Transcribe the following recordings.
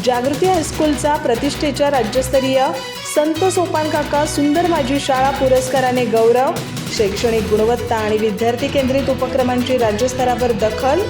जागृती हायस्कूलचा प्रतिष्ठेच्या राज्यस्तरीय संत सोपान काका सुंदर माझी शाळा पुरस्काराने गौरव। शैक्षणिक गुणवत्ता आणि विद्यार्थी केंद्रित उपक्रमांची राज्यस्तरावर दखल।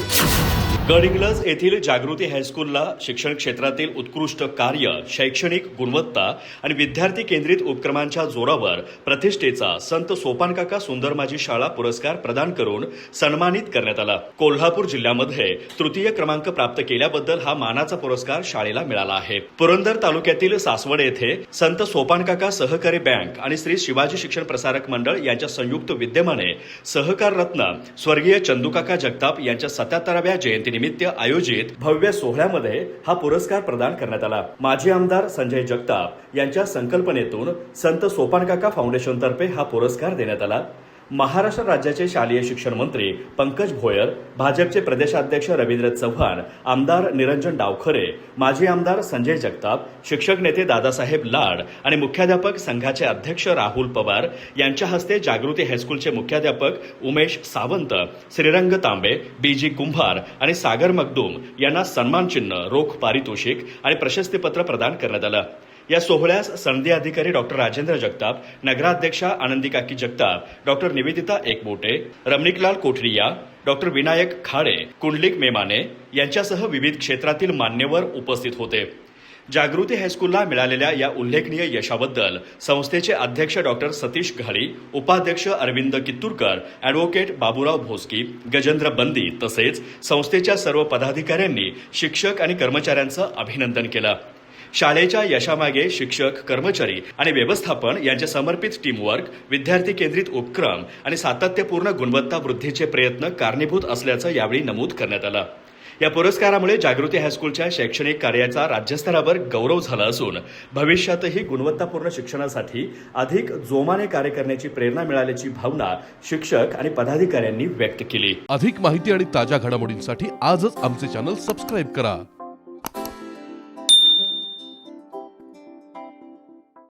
गडहिंग्लज येथील जागृती हायस्कूलला शिक्षण क्षेत्रातील उत्कृष्ट कार्य, शैक्षणिक गुणवत्ता आणि विद्यार्थी केंद्रित उपक्रमांच्या जोरावर प्रतिष्ठेचा संत सोपानकाका सुंदर माझी शाळा पुरस्कार प्रदान करून सन्मानित करण्यात आला। कोल्हापूर जिल्ह्यामध्ये तृतीय क्रमांक प्राप्त केल्याबद्दल हा मानाचा पुरस्कार शाळेला मिळाला आहे। पुरंदर तालुक्यातील सासवड येथे संत सोपानकाका सहकारी बँक आणि श्री शिवाजी शिक्षण प्रसारक मंडळ यांच्या संयुक्त विद्यमाने सहकार रत्न स्वर्गीय चंदूकाका जगताप यांच्या 77व्या जयंती निमित्त आयोजित भव्य सोहळ्यामध्ये हा पुरस्कार प्रदान करण्यात आला। माजी आमदार संजय जगताप यांच्या संकल्पनेतून संत सोपानकाका फाउंडेशनतर्फे हा पुरस्कार देण्यात आला। महाराष्ट्र राज्याचे शालेय शिक्षण मंत्री पंकज भोयर, भाजपचे प्रदेशाध्यक्ष रवींद्र चव्हाण, आमदार निरंजन डावखरे, माजी आमदार संजय जगताप, शिक्षक नेते दादासाहेब लाड आणि मुख्याध्यापक संघाचे अध्यक्ष राहुल पवार यांच्या हस्ते जागृती हायस्कूलचे मुख्याध्यापक उमेश सावंत, श्रीरंग तांबे, बीजी कुंभार आणि सागर मखदूम यांना सन्मानचिन्ह, रोख पारितोषिक आणि प्रशस्तीपत्र प्रदान करण्यात आलं। या सोहळ्यास सनदी अधिकारी डॉक्टर राजेंद्र जगताप, नगराध्यक्षा आनंदी काकी जगताप, डॉक्टर निवेदिता एकबोटे, रमणिकलाल कोठरिया, डॉक्टर विनायक खाडे, कुंडलिक मेमाने यांच्यासह विविध क्षेत्रातील मान्यवर उपस्थित होते। जागृती हायस्कूलला मिळालेल्या या उल्लेखनीय यशाबद्दल संस्थेचे अध्यक्ष डॉक्टर सतीश घाडी, उपाध्यक्ष अरविंद कित्तूरकर, ॲडव्होकेट बाबूराव भोसकी, गजेंद्र बंदी तसेच संस्थेच्या सर्व पदाधिकाऱ्यांनी शिक्षक आणि कर्मचाऱ्यांचं अभिनंदन केलं। शाळेच्या यशामागे शिक्षक, कर्मचारी आणि व्यवस्थापन यांचे समर्पित टीमवर्क, विद्यार्थी केंद्रित उपक्रम आणि सातत्यपूर्ण गुणवत्ता वृद्धीचे प्रयत्न कारणीभूत असल्याचं यावेळी नमूद करण्यात आलं। या पुरस्कारामुळे जागृती हायस्कूलच्या शैक्षणिक कार्याचा राज्यस्तरावर गौरव झाला असून भविष्यातही गुणवत्तापूर्ण शिक्षणासाठी अधिक जोमाने कार्य करण्याची प्रेरणा मिळाल्याची भावना शिक्षक आणि पदाधिकाऱ्यांनी व्यक्त केली। अधिक माहिती आणि ताज्या घडामोडींसाठी आजच आमचे चॅनल सबस्क्राईब करा।